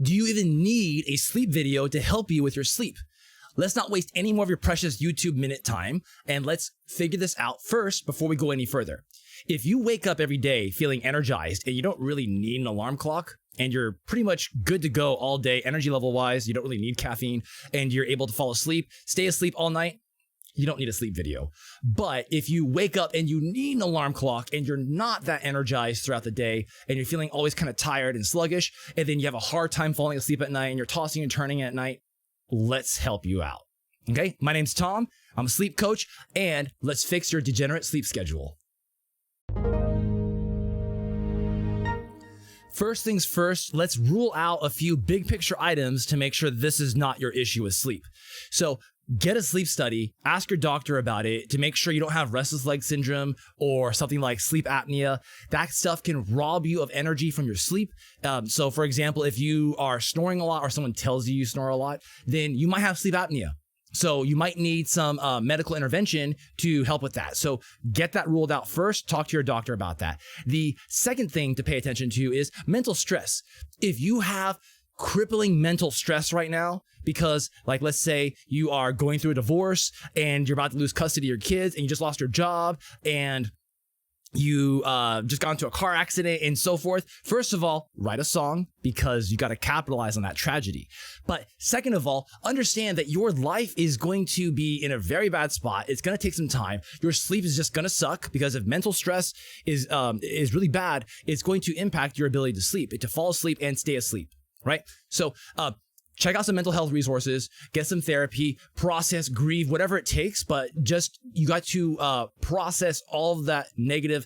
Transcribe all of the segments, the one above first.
Do you even need a sleep video to help you with your sleep? Let's not waste any more of your precious YouTube minute time, and let's figure this out first before we go any further. If you wake up every day feeling energized and you don't really need an alarm clock, and you're pretty much good to go all day, energy level wise, you don't really need caffeine, and you're able to fall asleep, stay asleep all night, you don't need a sleep video. But if you wake up and you need an alarm clock and you're not that energized throughout the day and you're feeling always kind of tired and sluggish, and then you have a hard time falling asleep at night and you're tossing and turning at night, let's help you out. Okay, my name's Tom, I'm a sleep coach, and let's fix your degenerate sleep schedule. First things first, let's rule out a few big picture items to make sure this is not your issue with sleep. So get a sleep study, ask your doctor about it to make sure you don't have restless leg syndrome or something like sleep apnea. That stuff can rob you of energy from your sleep. So for example, if you are snoring a lot or someone tells you snore a lot, then you might have sleep apnea. So you might need some medical intervention to help with that. So get that ruled out first. Talk to your doctor about that. The second thing to pay attention to is mental stress. If you have crippling mental stress right now, because like, let's say you are going through a divorce and you're about to lose custody of your kids and you just lost your job and you just got into a car accident and so forth. First of all, write a song because you got to capitalize on that tragedy. But second of all, understand that your life is going to be in a very bad spot. It's going to take some time. Your sleep is just going to suck because if mental stress is really bad, it's going to impact your ability to sleep, to fall asleep and stay asleep, right? So, check out some mental health resources, get some therapy, process, grieve, whatever it takes, but just you got to process all of that negative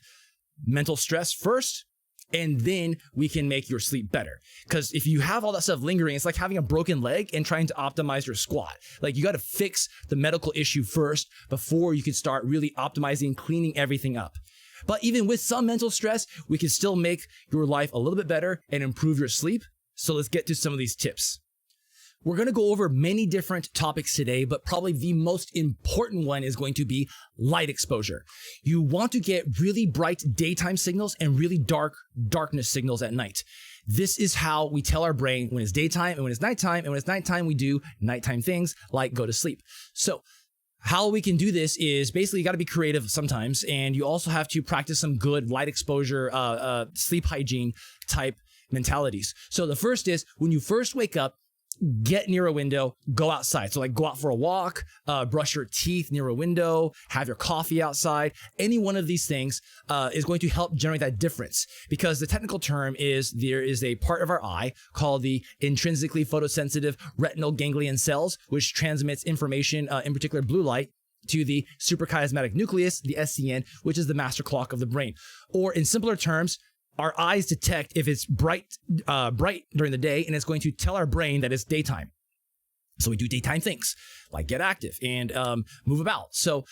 mental stress first, and then we can make your sleep better. Because if you have all that stuff lingering, it's like having a broken leg and trying to optimize your squat. Like you got to fix the medical issue first before you can start really optimizing, cleaning everything up. But even with some mental stress, we can still make your life a little bit better and improve your sleep. So let's get to some of these tips. We're going to go over many different topics today, but probably the most important one is going to be light exposure. You want to get really bright daytime signals and really darkness signals at night. This is how we tell our brain when it's daytime and when it's nighttime, and when it's nighttime, we do nighttime things like go to sleep. So how we can do this is basically you got to be creative sometimes, and you also have to practice some good light exposure, sleep hygiene type mentalities. So the first is when you first wake up, get near a window, go outside. So like go out for a walk, brush your teeth near a window, have your coffee outside. Any one of these things is going to help generate that difference, because the technical term is there is a part of our eye called the intrinsically photosensitive retinal ganglion cells, which transmits information, in particular blue light, to the suprachiasmatic nucleus, the SCN, which is the master clock of the brain. Or in simpler terms, our eyes detect if it's bright during the day, and it's going to tell our brain that it's daytime. So we do daytime things like get active and move about. So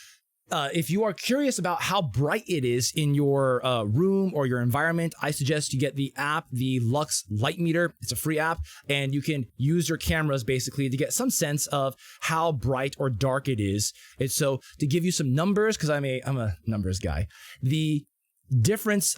if you are curious about how bright it is in your room or your environment, I suggest you get the app, the Lux Light Meter. It's a free app, and you can use your cameras basically to get some sense of how bright or dark it is. And so to give you some numbers, because I'm a numbers guy, the difference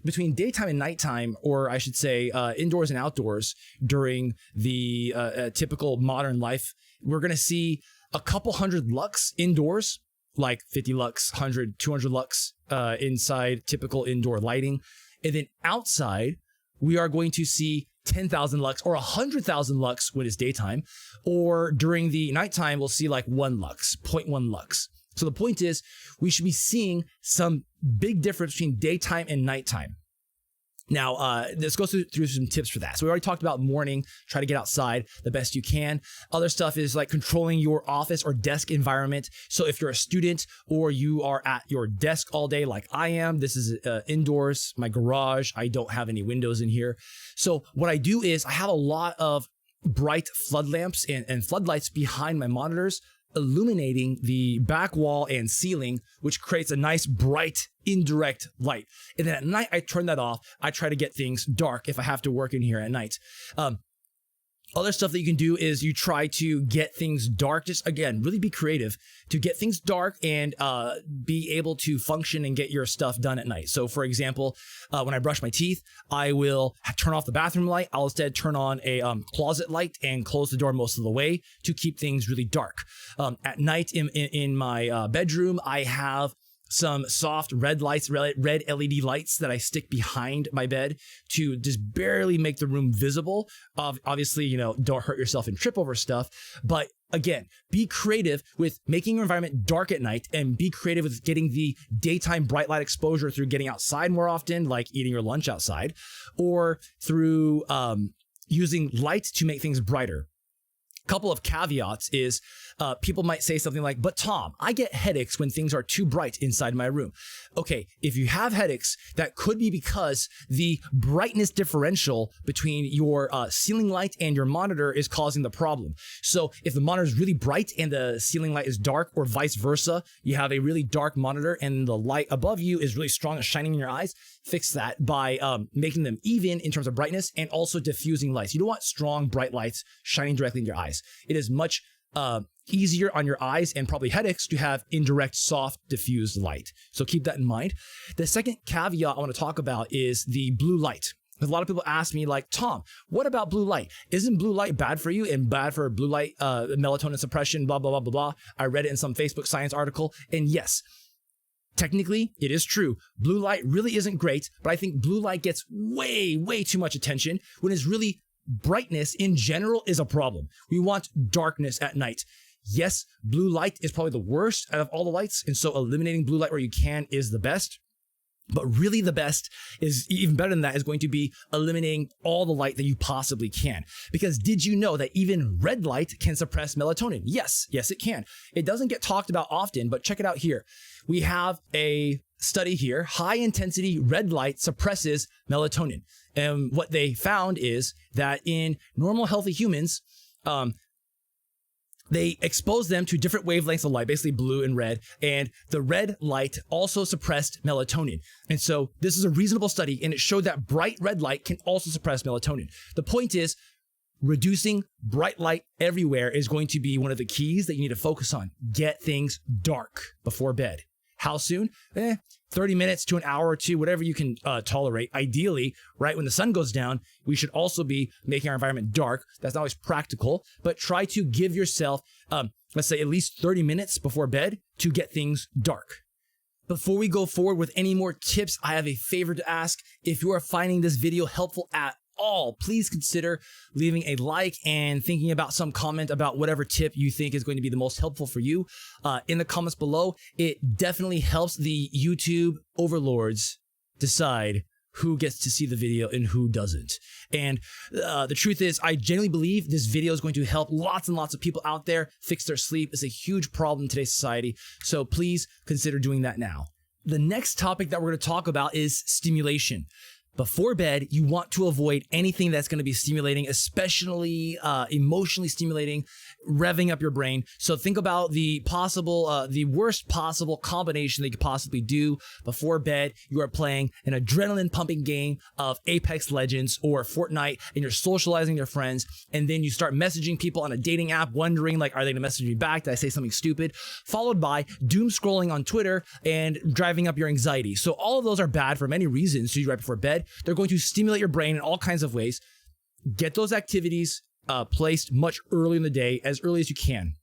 between daytime and nighttime, or I should say indoors and outdoors during the typical modern life, we're going to see a couple hundred lux indoors, like 50 lux, 100, 200 lux inside typical indoor lighting. And then outside, we are going to see 10,000 lux or 100,000 lux when it's daytime, or during the nighttime, we'll see like 1 lux, 0.1 lux. So the point is, we should be seeing some big difference between daytime and nighttime. Now, let's go through some tips for that. So we already talked about morning, try to get outside the best you can. Other stuff is like controlling your office or desk environment. So if you're a student or you are at your desk all day like I am, this is indoors, my garage, I don't have any windows in here. So what I do is I have a lot of bright flood lamps and floodlights behind my monitors, illuminating the back wall and ceiling, which creates a nice bright indirect light. And then at night, I turn that off. I try to get things dark if I have to work in here at night. Other stuff that you can do is you try to get things dark. Just again, really be creative to get things dark and be able to function and get your stuff done at night. So for example, when I brush my teeth, I will turn off the bathroom light. I'll instead turn on a closet light and close the door most of the way to keep things really dark. At night in my bedroom, I have some soft red lights, red LED lights that I stick behind my bed to just barely make the room visible. Obviously, don't hurt yourself and trip over stuff. But again, be creative with making your environment dark at night and be creative with getting the daytime bright light exposure through getting outside more often, like eating your lunch outside, or through using light to make things brighter. Couple of caveats is people might say something like, but Tom, I get headaches when things are too bright inside my room. Okay, if you have headaches, that could be because the brightness differential between your ceiling light and your monitor is causing the problem. So if the monitor is really bright and the ceiling light is dark, or vice versa, you have a really dark monitor and the light above you is really strong and shining in your eyes, fix that by making them even in terms of brightness and also diffusing lights. You don't want strong, bright lights shining directly in your eyes. It is much easier on your eyes and probably headaches to have indirect, soft, diffused light. So keep that in mind. The second caveat I want to talk about is the blue light. A lot of people ask me like, Tom, what about blue light? Isn't blue light bad for you and bad for blue light, melatonin suppression, blah, blah, blah, blah, blah. I read it in some Facebook science article. And yes, technically, it is true. Blue light really isn't great, but I think blue light gets way, way too much attention when it's really brightness in general is a problem. We want darkness at night. Yes, blue light is probably the worst out of all the lights, and so eliminating blue light where you can is the best. But really the best is, even better than that, is going to be eliminating all the light that you possibly can. Because did you know that even red light can suppress melatonin? Yes, it can. It doesn't get talked about often, but check it out here. We have a study here. High intensity red light suppresses melatonin. And what they found is that in normal healthy humans, they expose them to different wavelengths of light, basically blue and red, and the red light also suppressed melatonin. And so this is a reasonable study, and it showed that bright red light can also suppress melatonin. The point is, reducing bright light everywhere is going to be one of the keys that you need to focus on. Get things dark before bed. How soon? 30 minutes to an hour or two, whatever you can tolerate. Ideally, right when the sun goes down, we should also be making our environment dark. That's not always practical, but try to give yourself, let's say, at least 30 minutes before bed to get things dark. Before we go forward with any more tips, I have a favor to ask. If you are finding this video helpful at all, please consider leaving a like and thinking about some comment about whatever tip you think is going to be the most helpful for you in the comments below. It definitely helps the YouTube overlords decide who gets to see the video and who doesn't. And the truth is, I genuinely believe this video is going to help lots and lots of people out there fix their sleep. It's a huge problem in today's society, so please consider doing that now. The next topic that we're going to talk about is stimulation. Before bed, you want to avoid anything that's going to be stimulating, especially emotionally stimulating, revving up your brain. So think about the worst possible combination that you could possibly do before bed. You are playing an adrenaline pumping game of Apex Legends or Fortnite, and you're socializing with your friends, and then you start messaging people on a dating app, wondering like, are they going to message me back? Did I say something stupid? Followed by doom scrolling on Twitter and driving up your anxiety. So all of those are bad for many reasons. So right before bed, they're going to stimulate your brain in all kinds of ways. Get those activities placed much earlier in the day, as early as you can.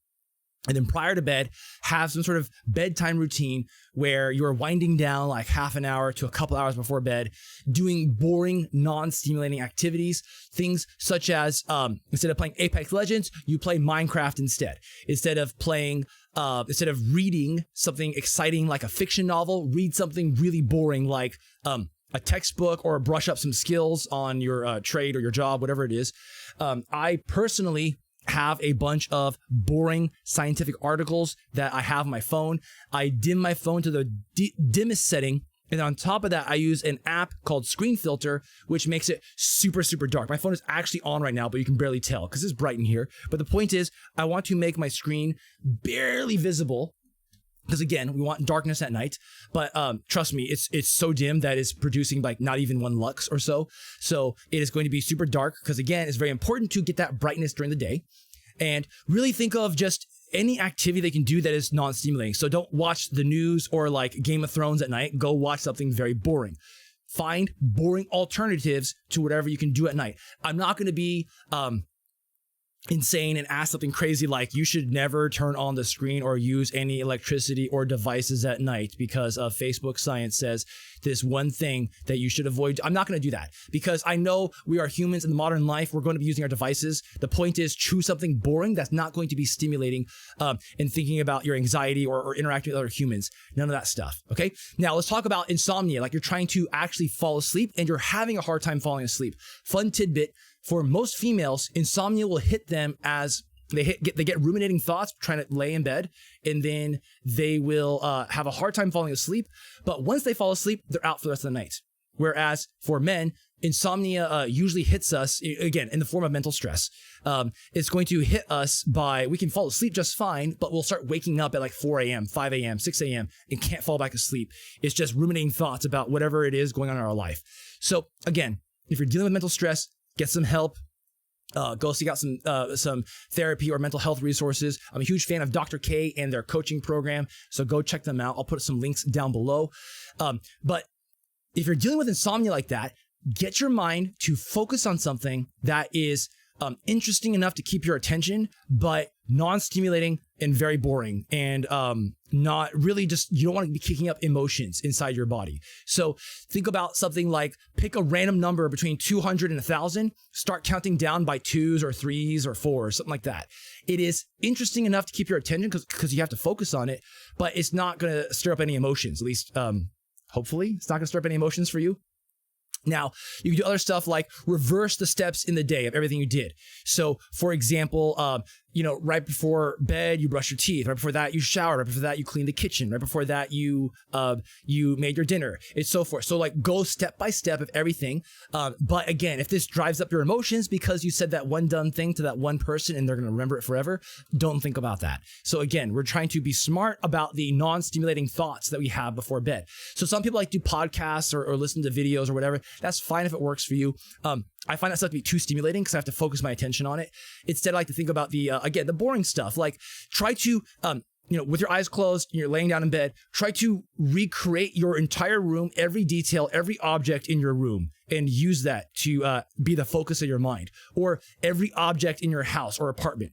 And then prior to bed, have some sort of bedtime routine where you're winding down like half an hour to a couple hours before bed, doing boring, non-stimulating activities. Things such as, instead of playing Apex Legends, you play Minecraft instead. Instead of reading something exciting like a fiction novel, read something really boring like a textbook, or brush up some skills on your trade or your job, whatever it is. I personally have a bunch of boring scientific articles that I have on my phone. I dim my phone to the dimmest setting, and on top of that, I use an app called Screen Filter, which makes it super, super dark. My phone is actually on right now, but you can barely tell because it's bright in here. But the point is, I want to make my screen barely visible Because again, we want darkness at night, but trust me, it's so dim that it's producing like not even 1 lux or so. So it is going to be super dark because again, it's very important to get that brightness during the day, and really think of just any activity they can do that is non-stimulating. So don't watch the news or like Game of Thrones at night. Go watch something very boring. Find boring alternatives to whatever you can do at night. I'm not going to be insane and ask something crazy like you should never turn on the screen or use any electricity or devices at night because of Facebook science says this one thing that you should avoid. I'm not going to do that because I know we are humans in the modern life. We're going to be using our devices. The point is choose something boring that's not going to be stimulating in thinking about your anxiety or interacting with other humans. None of that stuff. Okay. Now let's talk about insomnia. Like you're trying to actually fall asleep and you're having a hard time falling asleep. Fun tidbit. For most females, insomnia will hit them as they get ruminating thoughts trying to lay in bed, and then they will have a hard time falling asleep. But once they fall asleep, they're out for the rest of the night. Whereas for men, insomnia usually hits us, again, in the form of mental stress. It's going to hit us we can fall asleep just fine, but we'll start waking up at like 4 a.m., 5 a.m., 6 a.m., and can't fall back asleep. It's just ruminating thoughts about whatever it is going on in our life. So again, if you're dealing with mental stress, get some help. Go seek out some therapy or mental health resources. I'm a huge fan of Dr. K and their coaching program, so go check them out. I'll put some links down below. But if you're dealing with insomnia like that, get your mind to focus on something that is interesting enough to keep your attention, but non-stimulating and very boring and not really just, you don't want to be kicking up emotions inside your body. So think about something like pick a random number between 200 and 1,000, start counting down by 2s or 3s or 4s, something like that. It is interesting enough to keep your attention because you have to focus on it, but it's not going to stir up any emotions, at least hopefully it's not going to stir up any emotions for you. Now, you can do other stuff like reverse the steps in the day of everything you did. So, for example, right before bed, you brush your teeth. Right before that, you shower. Right before that, you clean the kitchen. Right before that, you made your dinner. It's so forth. So, like, go step by step of everything. But again, if this drives up your emotions because you said that one dumb thing to that one person and they're going to remember it forever, don't think about that. So again, we're trying to be smart about the non-stimulating thoughts that we have before bed. So some people like do podcasts or listen to videos or whatever. That's fine if it works for you. I find that stuff to be too stimulating because I have to focus my attention on it. Instead, I like to think about the boring stuff. Like try to, with your eyes closed, you're laying down in bed, try to recreate your entire room, every detail, every object in your room, and use that to be the focus of your mind, or every object in your house or apartment.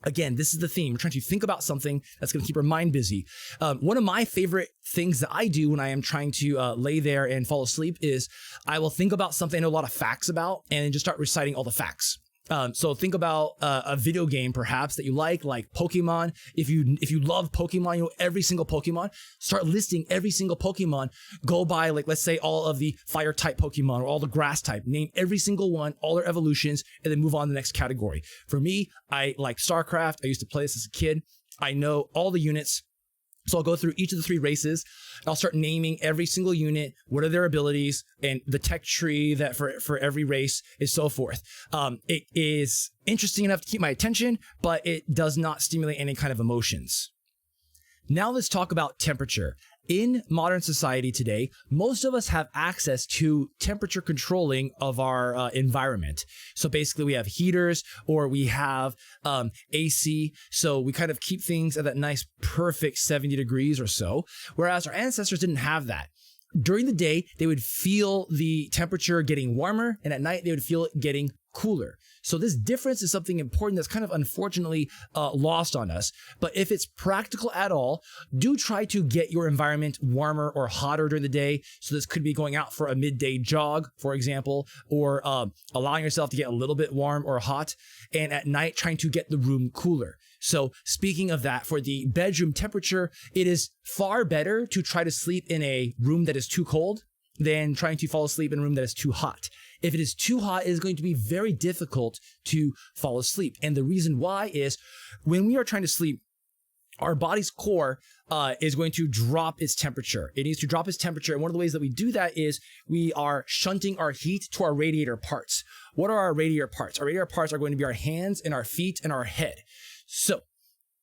Again, this is the theme. We're trying to think about something that's going to keep our mind busy. One of my favorite things that I do when I am trying to lay there and fall asleep is I will think about something I know a lot of facts about and just start reciting all the facts. So think about a video game perhaps that you like Pokemon. If you love Pokemon, you know every single Pokemon, start listing every single Pokemon. Go by let's say all of the fire type Pokemon or all the grass type. Name every single one, all their evolutions, and then move on to the next category. For me, I like StarCraft. I used to play this as a kid. I know all the units. So I'll go through each of the 3 races. And I'll start naming every single unit, what are their abilities, and the tech tree that for every race is so forth. It is interesting enough to keep my attention, but it does not stimulate any kind of emotions. Now let's talk about temperature. In modern society today, most of us have access to temperature controlling of our environment. So basically we have heaters or we have AC. So we kind of keep things at that nice, perfect 70 degrees or so, whereas our ancestors didn't have that. During the day, they would feel the temperature getting warmer, and at night they would feel it getting cooler. So this difference is something important that's kind of unfortunately lost on us. But if it's practical at all, do try to get your environment warmer or hotter during the day. So this could be going out for a midday jog, for example, or allowing yourself to get a little bit warm or hot. And at night, trying to get the room cooler. So speaking of that, for the bedroom temperature, it is far better to try to sleep in a room that is too cold than trying to fall asleep in a room that is too hot. If it is too hot, it is going to be very difficult to fall asleep. And the reason why is when we are trying to sleep, our body's core is going to drop its temperature. It needs to drop its temperature. And one of the ways that we do that is we are shunting our heat to our radiator parts. What are our radiator parts? Our radiator parts are going to be our hands and our feet and our head. So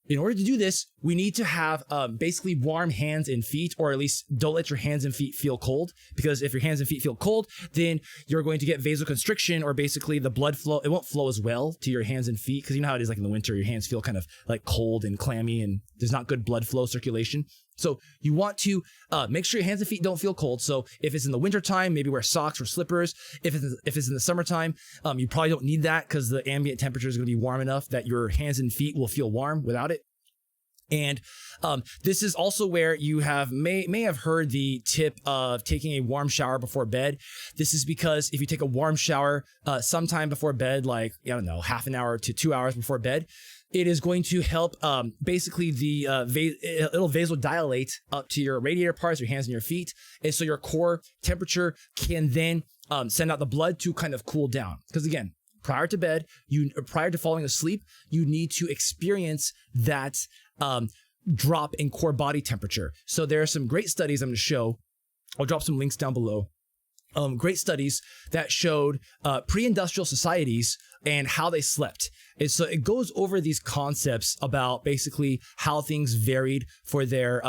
In order to do this, we need to have basically warm hands and feet, or at least don't let your hands and feet feel cold, because if your hands and feet feel cold, then you're going to get vasoconstriction, or basically the blood flow, it won't flow as well to your hands and feet, because you know how it is like in the winter, your hands feel kind of like cold and clammy and there's not good blood flow circulation. So you want to make sure your hands and feet don't feel cold. So if it's in the wintertime, maybe wear socks or slippers. If it's in the summertime, you probably don't need that because the ambient temperature is going to be warm enough that your hands and feet will feel warm without it. And this is also where you may have heard the tip of taking a warm shower before bed. This is because if you take a warm shower sometime before bed, like, I don't know, half an hour to 2 hours before bed, it is going to help basically it'll vasodilate up to your radiator parts, your hands and your feet. And so your core temperature can then send out the blood to kind of cool down. Because again, prior to falling asleep, you need to experience that drop in core body temperature. So there are some great studies I'm going to show. I'll drop some links down below. Great studies that showed pre-industrial societies and how they slept. And so it goes over these concepts about basically how things varied for their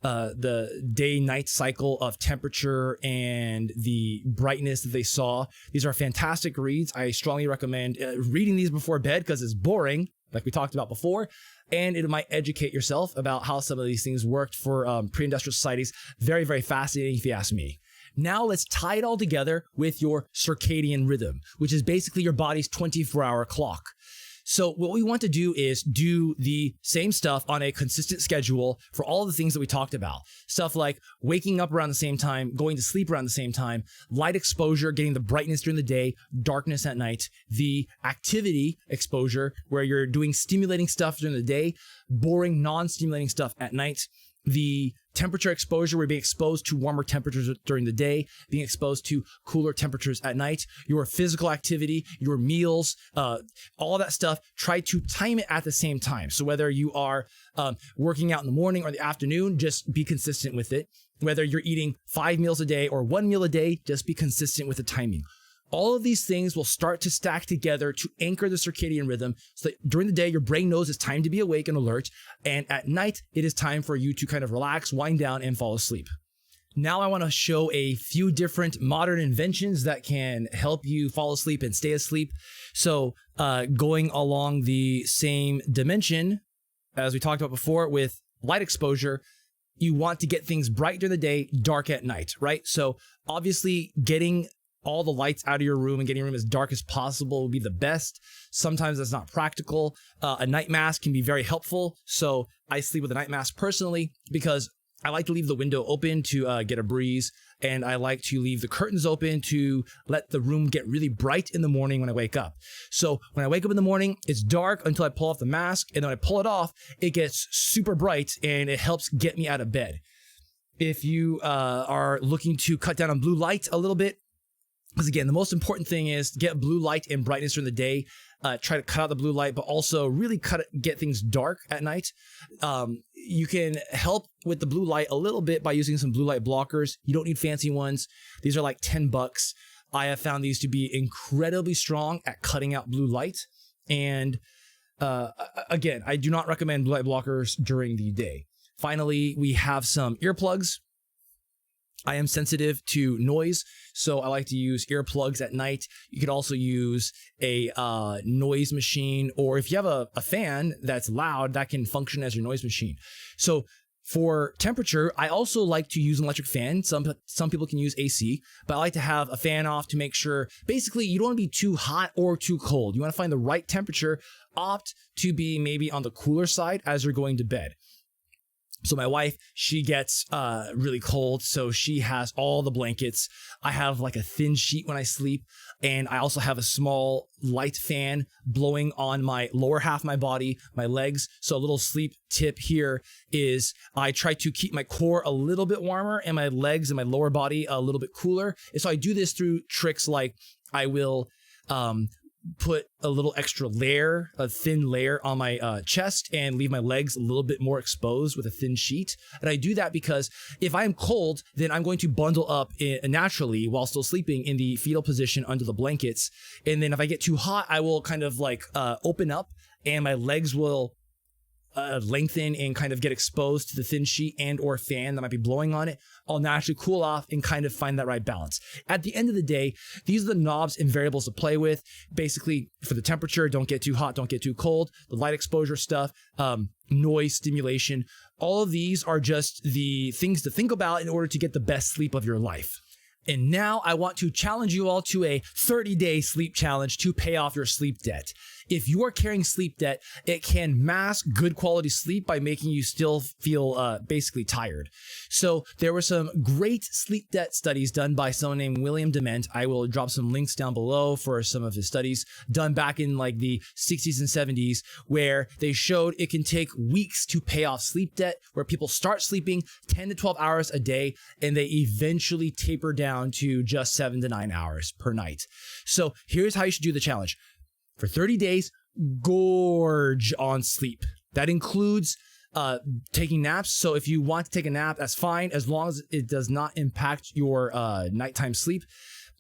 the day-night cycle of temperature and the brightness that they saw. These are fantastic reads. I strongly recommend reading these before bed because it's boring, like we talked about before, and it might educate yourself about how some of these things worked for pre-industrial societies. Very, very fascinating if you ask me. Now let's tie it all together with your circadian rhythm, which is basically your body's 24-hour clock. So what we want to do is do the same stuff on a consistent schedule for all of the things that we talked about. Stuff like waking up around the same time, going to sleep around the same time, light exposure, getting the brightness during the day, darkness at night, the activity exposure, where you're doing stimulating stuff during the day, boring, non-stimulating stuff at night, the temperature exposure, we're being exposed to warmer temperatures during the day, being exposed to cooler temperatures at night, your physical activity, your meals, all that stuff. Try to time it at the same time. So whether you are working out in the morning or the afternoon, just be consistent with it. Whether you're eating 5 meals a day or 1 meal a day, just be consistent with the timing. All of these things will start to stack together to anchor the circadian rhythm so that during the day, your brain knows it's time to be awake and alert. And at night, it is time for you to kind of relax, wind down, and fall asleep. Now I want to show a few different modern inventions that can help you fall asleep and stay asleep. So going along the same dimension as we talked about before with light exposure, you want to get things bright during the day, dark at night, right? So obviously getting all the lights out of your room and getting your room as dark as possible would be the best. Sometimes that's not practical. A night mask can be very helpful. So I sleep with a night mask personally because I like to leave the window open to get a breeze, and I like to leave the curtains open to let the room get really bright in the morning when I wake up. So when I wake up in the morning, it's dark until I pull off the mask, and then I pull it off, it gets super bright and it helps get me out of bed. If you are looking to cut down on blue light a little bit, because again, the most important thing is get blue light and brightness during the day. Try to cut out the blue light, but also really get things dark at night. You can help with the blue light a little bit by using some blue light blockers. You don't need fancy ones. These are like $10. I have found these to be incredibly strong at cutting out blue light. And again, I do not recommend blue light blockers during the day. Finally, we have some earplugs. I am sensitive to noise, so I like to use earplugs at night. You could also use a noise machine, or if you have a fan that's loud, that can function as your noise machine. So for temperature, I also like to use an electric fan. Some people can use AC, but I like to have a fan off to make sure, basically, you don't want to be too hot or too cold. You want to find the right temperature. Opt to be maybe on the cooler side as you're going to bed. So my wife, she gets really cold, so she has all the blankets. I have like a thin sheet when I sleep, and I also have a small light fan blowing on my lower half of my body, my legs. So a little sleep tip here is I try to keep my core a little bit warmer and my legs and my lower body a little bit cooler. And so I do this through tricks like I will put a little extra layer, a thin layer on my chest and leave my legs a little bit more exposed with a thin sheet. And I do that because if I'm cold, then I'm going to bundle up naturally while still sleeping in the fetal position under the blankets. And then if I get too hot, I will kind of like open up and my legs will lengthen and kind of get exposed to the thin sheet and or fan that might be blowing on it, I'll naturally cool off and kind of find that right balance. At the end of the day, these are the knobs and variables to play with. Basically, for the temperature, don't get too hot, don't get too cold. The light exposure stuff, noise, stimulation, all of these are just the things to think about in order to get the best sleep of your life. And now I want to challenge you all to a 30-day sleep challenge to pay off your sleep debt. If you are carrying sleep debt, it can mask good quality sleep by making you still feel basically tired. So there were some great sleep debt studies done by someone named William Dement. I will drop some links down below for some of his studies done back in like the 60s and 70s, where they showed it can take weeks to pay off sleep debt, where people start sleeping 10 to 12 hours a day and they eventually taper down to just 7 to 9 hours per night. So here's how you should do the challenge. For 30 days, gorge on sleep. That includes taking naps. So if you want to take a nap, that's fine, as long as it does not impact your nighttime sleep.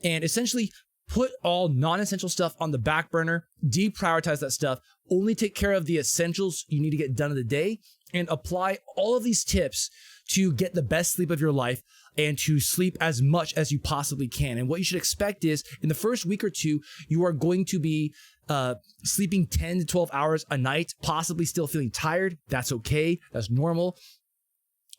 And essentially, put all non-essential stuff on the back burner, deprioritize that stuff, only take care of the essentials you need to get done in the day, and apply all of these tips to get the best sleep of your life and to sleep as much as you possibly can. And what you should expect is, in the first week or two, you are going to be sleeping 10 to 12 hours a night, possibly still feeling tired. That's okay. That's normal.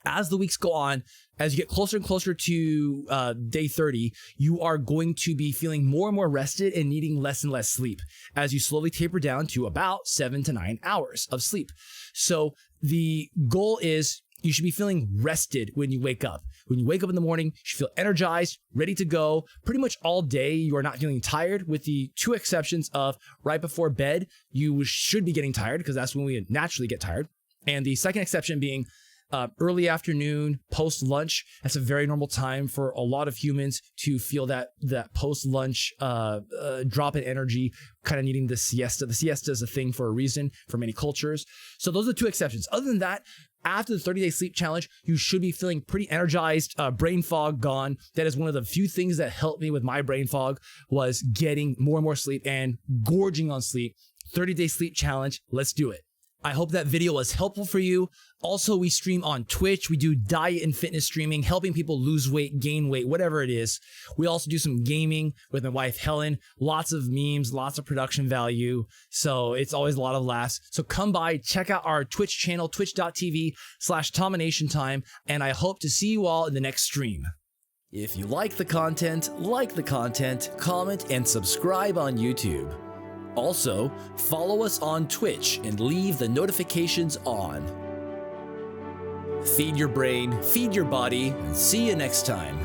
As the weeks go on, as you get closer and closer to day 30, you are going to be feeling more and more rested and needing less and less sleep as you slowly taper down to about 7 to 9 hours of sleep. So the goal is you should be feeling rested when you wake up. When you wake up in the morning, you should feel energized, ready to go. Pretty much all day, you are not feeling tired, with the two exceptions of right before bed, you should be getting tired because that's when we naturally get tired. And the second exception being early afternoon, post-lunch. That's a very normal time for a lot of humans to feel that post-lunch drop in energy, kind of needing the siesta. The siesta is a thing for a reason for many cultures. So those are the two exceptions. Other than that, after the 30-day sleep challenge, you should be feeling pretty energized, brain fog gone. That is one of the few things that helped me with my brain fog, was getting more and more sleep and gorging on sleep. 30-day sleep challenge, let's do it. I hope that video was helpful for you. Also, we stream on Twitch. We do diet and fitness streaming, helping people lose weight, gain weight, whatever it is. We also do some gaming with my wife, Helen. Lots of memes, lots of production value. So it's always a lot of laughs. So come by, check out our Twitch channel, twitch.tv/TominationTime. And I hope to see you all in the next stream. If you like the content, comment, and subscribe on YouTube. Also, follow us on Twitch and leave the notifications on. Feed your brain, feed your body, and see you next time.